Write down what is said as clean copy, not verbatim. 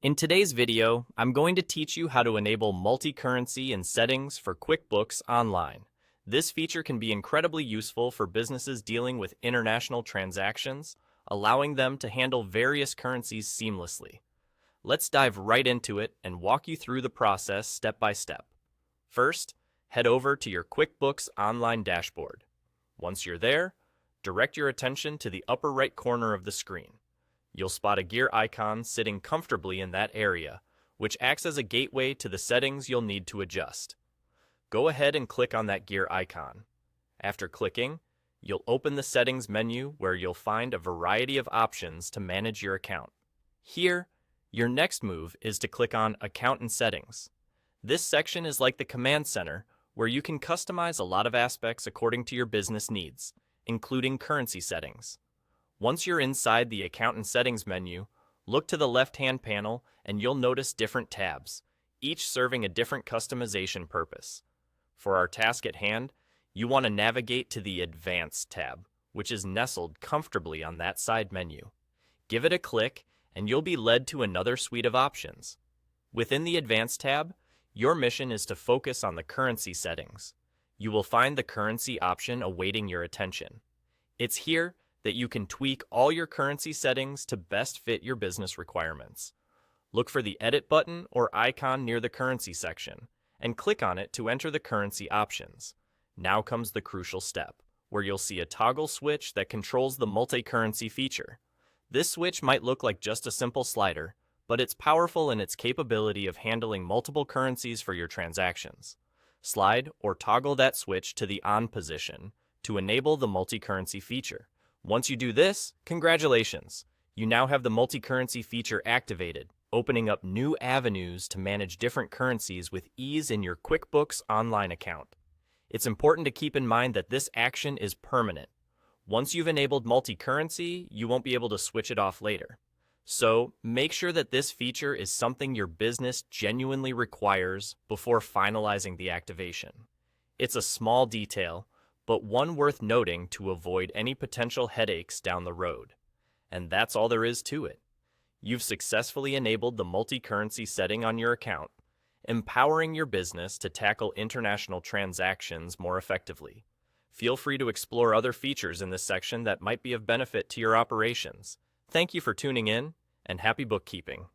In today's video, I'm going to teach you how to enable multi-currency in settings for QuickBooks Online. This feature can be incredibly useful for businesses dealing with international transactions, allowing them to handle various currencies seamlessly. Let's dive right into it and walk you through the process step by step. First, head over to your QuickBooks Online dashboard. Once you're there, direct your attention to the upper right corner of the screen. You'll spot a gear icon sitting comfortably in that area, which acts as a gateway to the settings you'll need to adjust. Go ahead and click on that gear icon. After clicking, you'll open the Settings menu where you'll find a variety of options to manage your account. Here, your next move is to click on Account and Settings. This section is like the command center, where you can customize a lot of aspects according to your business needs, including currency settings. Once you're inside the Account and Settings menu, look to the left-hand panel and you'll notice different tabs, each serving a different customization purpose. For our task at hand, you want to navigate to the Advanced tab, which is nestled comfortably on that side menu. Give it a click and you'll be led to another suite of options. Within the Advanced tab, your mission is to focus on the currency settings. You will find the currency option awaiting your attention. It's here that you can tweak all your currency settings to best fit your business requirements. Look for the Edit button or icon near the Currency section, and click on it to enter the currency options. Now comes the crucial step, where you'll see a toggle switch that controls the multi-currency feature. This switch might look like just a simple slider, but it's powerful in its capability of handling multiple currencies for your transactions. Slide or toggle that switch to the On position to enable the multi-currency feature. Once you do this, congratulations! You now have the multi-currency feature activated, opening up new avenues to manage different currencies with ease in your QuickBooks Online account. It's important to keep in mind that this action is permanent. Once you've enabled multi-currency, you won't be able to switch it off later. So, make sure that this feature is something your business genuinely requires before finalizing the activation. It's a small detail, but one worth noting to avoid any potential headaches down the road. And that's all there is to it. You've successfully enabled the multi-currency setting on your account, empowering your business to tackle international transactions more effectively. Feel free to explore other features in this section that might be of benefit to your operations. Thank you for tuning in, and happy bookkeeping.